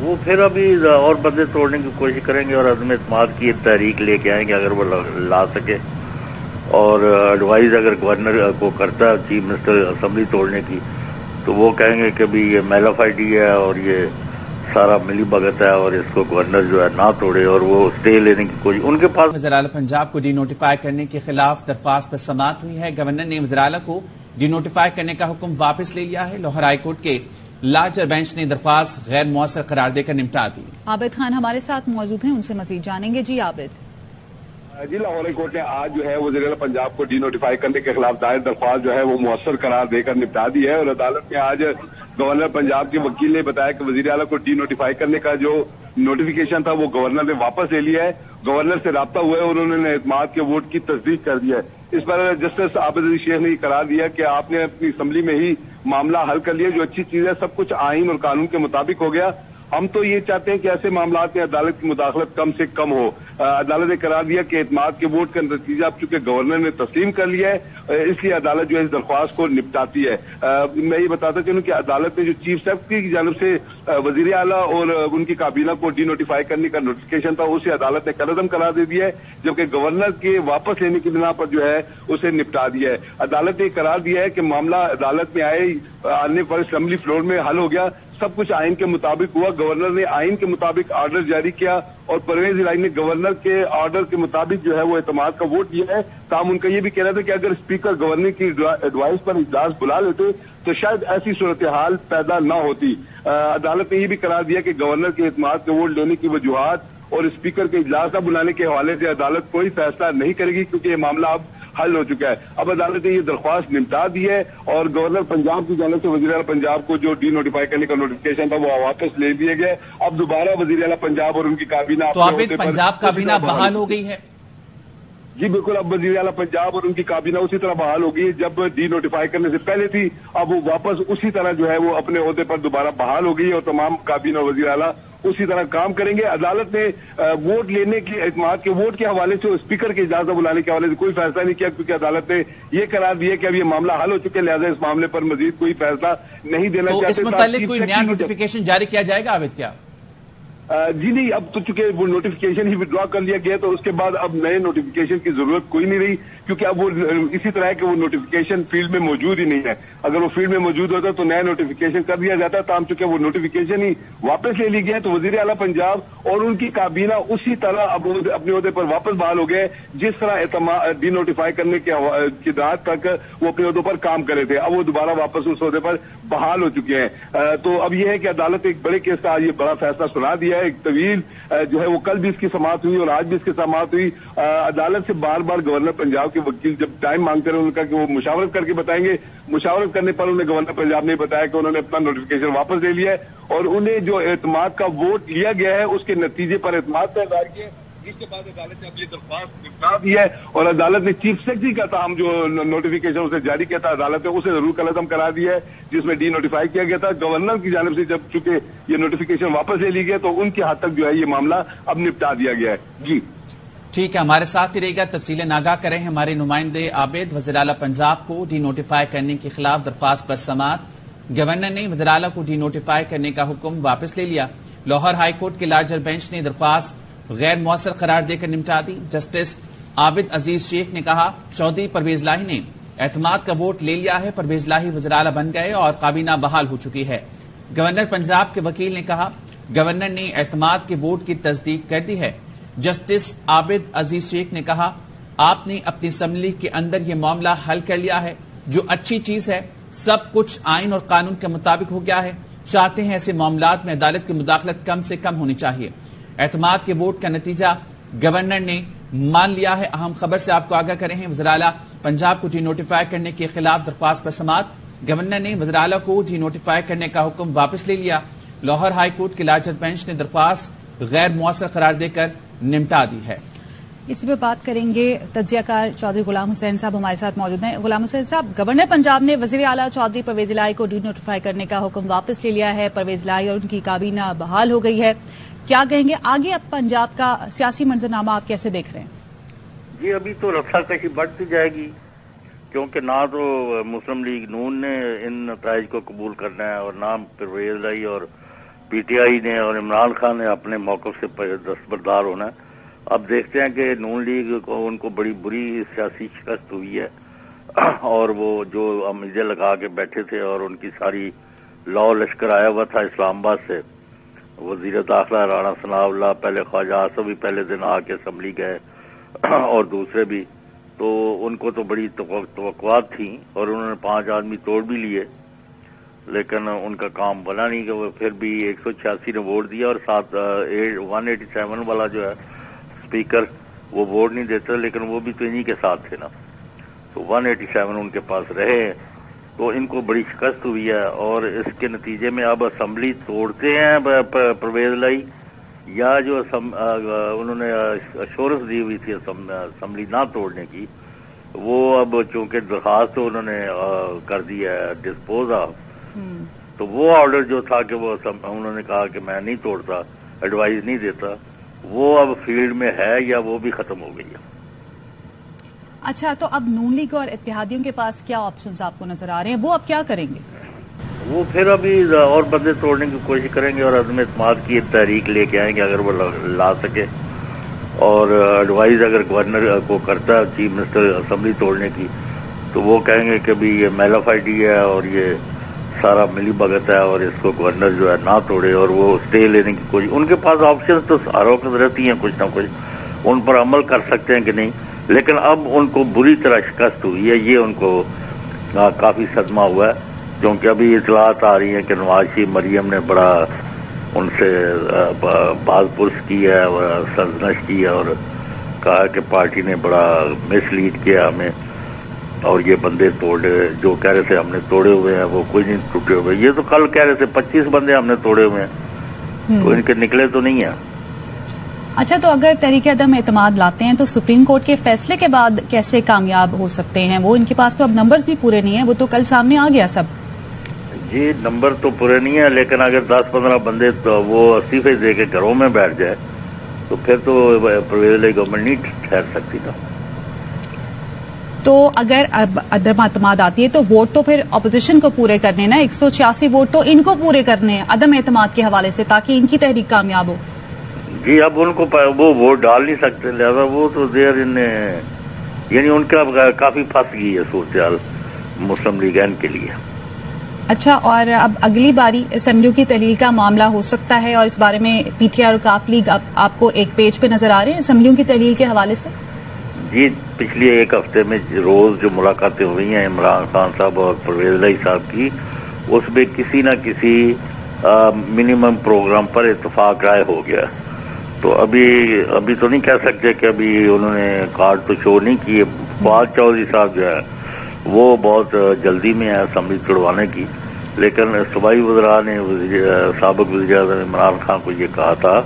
وہ پھر ابھی اور بندے توڑنے کی کوشش کریں گے اور عدم اعتماد کی تحریک لے کے آئیں گے اگر وہ لا سکے. اور ایڈوائز اگر گورنر کو کرتا ہے چیف منسٹر اسمبلی توڑنے کی تو وہ کہیں گے کہ بھی یہ میل آف آئی ڈی ہے اور یہ سارا ملی بھگت ہے اور اس کو گورنر جو ہے نہ توڑے اور وہ اسٹے لینے کی کوشش ان کے پاس. وزیراعلی پنجاب کو ڈی نوٹیفائی کرنے کے خلاف درخواست پر سماعت ہوئی ہے. گورنر نے وزیراعلی کو ڈی نوٹیفائی کرنے کا حکم واپس لے لیا ہے. لاہور ہائی کورٹ کے لارجر بینچ نے درخواست غیر مؤثر قرار دے کر نمٹا دی. عابد خان ہمارے ساتھ موجود ہیں، ان سے مزید جانیں گے. جی عابد. جی لاہور ہائی کورٹ نے آج جو ہے وزیراعلی پنجاب کو ڈی نوٹیفائی کرنے کے خلاف دائر درخواست جو ہے وہ مؤثر قرار دے کر نپٹا دی ہے. اور عدالت میں آج گورنر پنجاب کے وکیل نے بتایا کہ وزیر اعلیٰ کو ڈی نوٹیفائی کرنے کا جو نوٹیفیکیشن تھا وہ گورنر نے واپس لے لیا ہے. گورنر سے رابطہ ہوا ہے اور انہوں نے اعتماد کے ووٹ کی تصدیق کر دیا ہے. اس پر جسٹس عابد عزیز شیخ نے یہ قرار دیا کہ آپ نے اپنی اسمبلی میں ہی معاملہ حل کر لیا، جو اچھی چیز ہے، سب کچھ آئین اور قانون کے مطابق ہو گیا. ہم تو یہ چاہتے ہیں کہ ایسے معاملات میں عدالت کی مداخلت کم سے کم ہو. عدالت نے قرار دیا کہ اعتماد کے ووٹ کا نتیجہ اب چونکہ گورنر نے تسلیم کر لیا ہے اس لیے عدالت جو ہے اس درخواست کو نپٹاتی ہے. میں یہ بتاتا چلوں کہ عدالت نے جو چیف سیکرٹری کی جانب سے وزیر اعلیٰ اور ان کی کابینہ کو ڈی نوٹیفائی کرنے کا نوٹیفیکیشن تھا اسے عدالت نے کالعدم قرار دے دیا ہے، جبکہ گورنر کے واپس لینے کی بنا پر جو ہے اسے نپٹا دیا ہے. عدالت نے قرار دیا ہے کہ معاملہ عدالت میں آنے پر اسمبلی فلور میں حل ہو گیا، سب کچھ آئین کے مطابق ہوا. گورنر نے آئین کے مطابق آرڈر جاری کیا اور پرویز الہی نے گورنر کے آرڈر کے مطابق جو ہے وہ اعتماد کا ووٹ دیا ہے. تاہم ان کا یہ بھی کہنا تھا کہ اگر اسپیکر گورنر کی ایڈوائس پر اجلاس بلا لیتے تو شاید ایسی صورتحال پیدا نہ ہوتی. عدالت نے یہ بھی قرار دیا کہ گورنر کے اعتماد کا ووٹ لینے کی وجوہات اور اسپیکر کے اجلاس نہ بلانے کے حوالے سے عدالت کوئی فیصلہ نہیں کرے گی کیونکہ یہ معاملہ اب حل ہو چکا ہے. اب عدالت نے یہ درخواست نمٹا دی ہے اور گورنر پنجاب کی جانب سے وزیر اعلیٰ پنجاب کو جو ڈی نوٹیفائی کرنے کا نوٹیفکیشن تھا وہ واپس لے دیے گئے. اب دوبارہ وزیر اعلیٰ پنجاب اور ان کی کابینہ تو عابد پنجاب کابینہ بحال ہو گئی ہے. جی بالکل، اب وزیر اعلیٰ پنجاب اور ان کی کابینہ اسی طرح بحال ہو گئی جب ڈی نوٹیفائی کرنے سے پہلے تھی. اب وہ واپس اسی طرح جو ہے وہ اپنے عہدے پر دوبارہ بحال ہو گئی اور تمام کابینہ اور وزیر اعلیٰ اسی طرح کام کریں گے. عدالت نے ووٹ لینے کے اعتماد کے ووٹ کے حوالے سے اسپیکر کی اجازت بلانے کے حوالے سے کوئی فیصلہ نہیں کیا کیونکہ عدالت نے یہ قرار دیا کہ اب یہ معاملہ حل ہو چکے، لہٰذا اس معاملے پر مزید کوئی فیصلہ نہیں دینا چاہتے. اس متعلق کوئی نیا نوٹیفیکیشن جاری کیا جائے گا عابد کیا؟ جی نہیں، اب تو چونکہ وہ نوٹیفیکیشن ہی وڈرا کر لیا گیا تو اس کے بعد اب نئے نوٹیفیکیشن کی ضرورت کوئی نہیں رہی کیونکہ اب وہ اسی طرح ہے کہ وہ نوٹیفیکیشن فیلڈ میں موجود ہی نہیں ہے. اگر وہ فیلڈ میں موجود ہوتا تو نیا نوٹیفیکیشن کر دیا جاتا. تاہم چونکہ وہ نوٹیفیکیشن ہی واپس لے لی گیا تو وزیر اعلیٰ پنجاب اور ان کی کابینہ اسی طرح اب اپنے عہدے پر واپس بحال ہو گئے جس طرح ڈی نوٹیفائی کرنے کی رات تک وہ اپنے عہدوں پر کام کرے تھے. اب وہ دوبارہ واپس اس عہدے پر بحال ہو چکے ہیں. تو اب یہ ہے کہ عدالت ایک بڑے کیس کا یہ بڑا فیصلہ سنا دیا ہے. ایک طویل جو ہے وہ کل بھی اس کی سماعت ہوئی اور آج بھی اس کی سماعت ہوئی. عدالت سے بار بار گورنر پنجاب کے وکیل جب ٹائم مانگتے رہے ان کا کہ وہ مشاورت کر کے بتائیں گے. مشاورت کرنے پر انہیں گورنر پنجاب نے بتایا کہ انہوں نے اپنا نوٹیفیکیشن واپس لے لیا ہے اور انہیں جو اعتماد کا ووٹ لیا گیا ہے اس کے نتیجے پر اعتماد کا اظہار کیا. جس کے بعد عدالت نے اپنی درخواست نمٹا دی ہے اور عدالت نے چیف سیکرٹری کا تھا ہم جو نوٹیفیکیشن اسے جاری کیا تھا عدالت نے اسے ضرور قلعدم کرا دیا ہے جس میں ڈی نوٹیفائی کیا گیا تھا. گورنر کی جانب سے جب چونکہ یہ نوٹیفیکیشن واپس لے لی گیا تو ان کی حد تک جو ہے یہ معاملہ اب نپٹا دیا گیا ہے. جی ٹھیک ہے، ہمارے ساتھ ہی رہے گا. تفصیلیں آگاہ کریں ہمارے نمائندے عابد. وزیر اعلیٰ پنجاب کو ڈی نوٹیفائی کرنے کے خلاف درخواست پر سماعت. گورنر نے وزیر اعلیٰ کو ڈی نوٹیفائی کرنے کا حکم واپس لے لیا. لاہور ہائی کورٹ کے لارجر بینچ نے درخواست غیر مؤثر قرار دے کر نمٹا دی. جسٹس عابد عزیز شیخ نے کہا چودھری پرویز الہی نے اعتماد کا ووٹ لے لیا ہے. پرویز الہی وزیر اعلیٰ بن گئے اور کابینہ بحال ہو چکی ہے. گورنر پنجاب کے وکیل نے کہا گورنر نے اعتماد کے ووٹ کی تصدیق کر دی ہے. جسٹس عابد عزیز شیخ نے کہا آپ نے اپنی اسمبلی کے اندر یہ معاملہ حل کر لیا ہے جو اچھی چیز ہے. سب کچھ آئین اور قانون کے مطابق ہو گیا ہے. چاہتے ہیں ایسے معاملات میں عدالت کی مداخلت کم سے کم ہونی چاہیے. اعتماد کے ووٹ کا نتیجہ گورنر نے مان لیا ہے. اہم خبر سے آپ کو آگاہ کریں ہیں وزیر اعلیٰ پنجاب کو ڈی نوٹیفائی کرنے کے خلاف درخواست پر سماعت. گورنر نے وزیر اعلیٰ کو ڈی نوٹیفائی کرنے کا حکم واپس لے لیا. لاہور ہائی کورٹ کے لارجر بینچ نے درخواست غیر مؤثر قرار دے کر نمٹا دی ہے. اسی پہ بات کریں گے. تجزیہ کار چودھری غلام حسین صاحب ہمارے ساتھ موجود ہیں. غلام حسین صاحب، گورنر پنجاب نے وزیر اعلیٰ چودھری پرویز الہی کو ڈی نوٹیفائی کرنے کا حکم واپس لے لیا ہے. پرویز الہی اور ان کی کابینہ بحال ہو گئی ہے. کیا کہیں گے آگے اب پنجاب کا سیاسی منظرنامہ آپ کیسے دیکھ رہے ہیں؟ جی ابھی تو رسا کشی بڑھتی جائے گی کیونکہ نہ تو مسلم لیگ نون نے ان نتائج کو قبول کرنا ہے اور نہ پرویز الہی اور پی ٹی آئی نے اور عمران خان نے اپنے موقف سے دستبردار ہونا ہے. اب دیکھتے ہیں کہ نون لیگ کو ان کو بڑی بری سیاسی شکست ہوئی ہے اور وہ جو امیدیں لگا کے بیٹھے تھے اور ان کی ساری لاؤ لشکر آیا ہوا تھا اسلام آباد سے. وزیر داخلہ رانا ثناء اللہ پہلے خواجہ آصف بھی پہلے دن آ کے اسمبلی گئے اور دوسرے بھی, تو ان کو تو بڑی توقعات تھیں اور انہوں نے 5 آدمی توڑ بھی لیے, لیکن ان کا کام بنا نہیں کہ وہ پھر بھی 186 نے ووٹ دیا اور 187 والا جو ہے اسپیکر وہ ووٹ نہیں دیتا, لیکن وہ بھی تو انہی کے ساتھ تھے نا, تو 187 ان کے پاس رہے. تو ان کو بڑی شکست ہوئی ہے اور اس کے نتیجے میں اب اسمبلی توڑتے ہیں پرویز لائی, یا جو انہوں نے اشورنس دی ہوئی تھی اسمبلی نہ توڑنے کی, وہ اب چونکہ درخواست انہوں نے کر دی ہے ڈسپوز آف, تو وہ آرڈر جو تھا کہ وہ انہوں نے کہا کہ میں نہیں توڑتا, ایڈوائز نہیں دیتا, وہ اب فیلڈ میں ہے یا وہ بھی ختم ہو گئی ہے. اچھا, تو اب نون لیگ اور اتحادیوں کے پاس کیا آپشنز آپ کو نظر آ رہے ہیں, وہ اب کیا کریں گے؟ وہ پھر ابھی اور بندے توڑنے کی کوشش کریں گے اور عدم اعتماد کی تحریک لے کے آئیں گے اگر وہ لا سکے, اور ایڈوائز اگر گورنر کو کرتا ہے چیف منسٹر اسمبلی توڑنے کی, تو وہ کہیں گے کہ بھی یہ میلافائڈی ہے اور یہ سارا ملی بھگت ہے اور اس کو گورنر جو ہے نہ توڑے اور وہ اسٹے لینے کی کوشش. ان کے پاس آپشن تو ہر وقت رہتی ہیں کچھ نہ کچھ, ان پر عمل کر سکتے ہیں کہ نہیں, لیکن اب ان کو بری طرح شکست ہوئی ہے. یہ ان کو کافی صدمہ ہوا ہے, کیونکہ ابھی اطلاعات آ رہی ہیں کہ نواز شریف مریم نے بڑا ان سے باز پرس کی ہے اور سرزنش کی ہے اور کہا کہ پارٹی نے بڑا مس لیڈ کیا ہمیں, اور یہ بندے توڑے جو کہہ رہے تھے ہم نے توڑے ہوئے ہیں وہ کوئی نہیں ٹوٹے ہوئے. یہ تو کل کہہ رہے تھے 25 بندے ہم نے توڑے ہوئے ہیں, تو ان کے نکلے تو نہیں ہیں. اچھا, تو اگر تحریک عدم اعتماد لاتے ہیں تو سپریم کورٹ کے فیصلے کے بعد کیسے کامیاب ہو سکتے ہیں؟ وہ ان کے پاس تو اب نمبرز بھی پورے نہیں ہیں, وہ تو کل سامنے آ گیا سب. جی نمبر تو پورے نہیں ہیں, لیکن اگر 10-15 بندے تو وہ استعفے دے کے گھروں میں بیٹھ جائے تو پھر تو پرویز لائی گورنمنٹ نہیں ٹھہر سکتی نا. تو اگر عدم اعتماد آتی ہے تو ووٹ تو پھر اپوزیشن کو پورے کرنے نا, 186 ووٹ تو ان کو پورے کرنے ہیں عدم اعتماد کے حوالے سے, تاکہ ان کی تحریک کامیاب ہو. جی اب ان کو وہ ووٹ ڈال نہیں سکتے, لہذا وہ تو دیر یعنی ان کا کافی پھنس گئی ہے صورتحال مسلم لیگ این کے لیے. اچھا, اور اب اگلی باری اسمبلیوں کی تحلیل کا معاملہ ہو سکتا ہے, اور اس بارے میں پی ٹی آئی اور کاف لیگ آپ کو ایک پیج پہ نظر آ رہے ہیں اسمبلیوں کی تحلیل کے حوالے سے؟ جی پچھلے ایک ہفتے میں روز جو ملاقاتیں ہوئی ہیں عمران خان صاحب اور پرویز لائی صاحب کی, اس میں کسی نہ کسی منیمم پروگرام پر اتفاق رائے ہو گیا. تو ابھی تو نہیں کہہ سکتے کہ ابھی انہوں نے کارڈ تو شو نہیں کیے. فواد چودھری صاحب جو ہے وہ بہت جلدی میں ہے اسمبلی توڑوانے کی, لیکن صوبائی وزراء نے سابق وزیر اعظم عمران خان کو یہ کہا تھا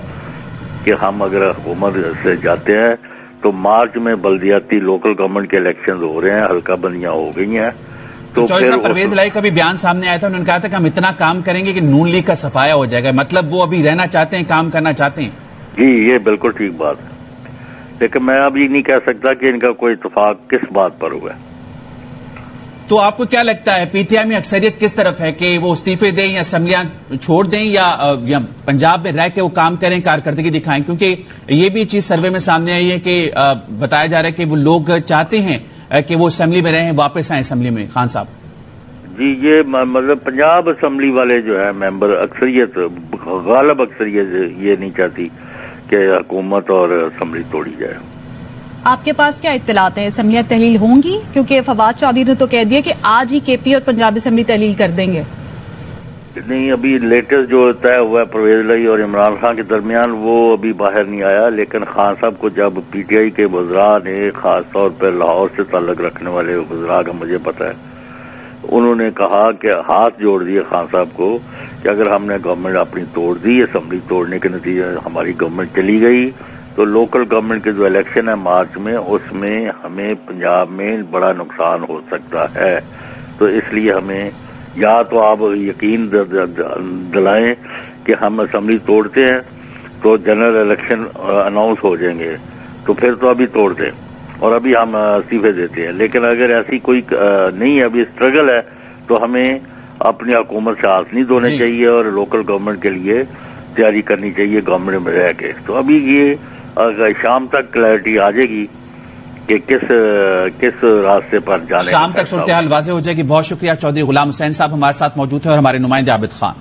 کہ ہم اگر حکومت سے جاتے ہیں تو مارچ میں بلدیاتی لوکل گورنمنٹ کے الیکشنز ہو رہے ہیں, حلقہ بندیاں ہو گئی ہیں. تو پھر پرویز لائی کا بھی بیان سامنے آیا تھا, انہوں نے کہا تھا کہ ہم اتنا کام کریں گے کہ نون لیگ کا صفایا ہو جائے گا, مطلب وہ ابھی رہنا چاہتے ہیں, کام کرنا چاہتے ہیں. جی یہ بالکل ٹھیک بات ہے, لیکن میں اب یہ نہیں کہہ سکتا کہ ان کا کوئی اتفاق کس بات پر ہوا ہے. تو آپ کو کیا لگتا ہے پی ٹی آئی میں اکثریت کس طرف ہے, کہ وہ استعفے دیں یا اسمبلیاں چھوڑ دیں یا پنجاب میں رہ کے وہ کام کریں, کارکردگی دکھائیں؟ کیونکہ یہ بھی چیز سروے میں سامنے آئی ہے کہ بتایا جا رہا ہے کہ وہ لوگ چاہتے ہیں کہ وہ اسمبلی میں رہیں, واپس آئیں اسمبلی میں. خان صاحب جی یہ مطلب پنجاب اسمبلی والے جو ہے ممبر اکثریت غالب اکثریت یہ نہیں چاہتی کہ حکومت اور اسمبلی توڑی جائے. آپ کے پاس کیا اطلاعات ہیں, اسمبلیاں تحلیل ہوں گی؟ کیونکہ فواد چودھری نے تو کہہ دیا کہ آج ہی کے پی اور پنجاب اسمبلی تحلیل کر دیں گے. نہیں ابھی لیٹسٹ جو طے ہوا ہے پرویز لائی اور عمران خان کے درمیان وہ ابھی باہر نہیں آیا, لیکن خان صاحب کو جب پی ٹی آئی کے وزراء نے, خاص طور پر لاہور سے تعلق رکھنے والے وزراء کا مجھے پتا ہے, انہوں نے کہا کہ ہاتھ جوڑ دیے خان صاحب کو کہ اگر ہم نے گورنمنٹ اپنی توڑ دی, اسمبلی توڑنے کے نتیجے ہماری گورنمنٹ چلی گئی, تو لوکل گورنمنٹ کے جو الیکشن ہے مارچ میں, اس میں ہمیں پنجاب میں بڑا نقصان ہو سکتا ہے. تو اس لیے ہمیں یا تو آپ یقین دلائیں کہ ہم اسمبلی توڑتے ہیں تو جنرل الیکشن اناؤنس ہو جائیں گے, تو پھر تو ابھی توڑ دیں اور ابھی ہم استعفے دیتے ہیں. لیکن اگر ایسی کوئی نہیں ہے, ابھی اسٹرگل ہے, تو ہمیں اپنی حکومت سے ہاتھ نہیں دھونے چاہیے اور لوکل گورنمنٹ کے لیے تیاری کرنی چاہیے گورنمنٹ میں رہ کے. تو ابھی یہ شام تک کلیئرٹی آ جائے گی کہ کس راستے پر جانے. شام تک صورتحال واضح ہو جائے گی. بہت شکریہ چودھری غلام حسین صاحب ہمارے ساتھ موجود ہیں اور ہمارے نمائندے عابد خان.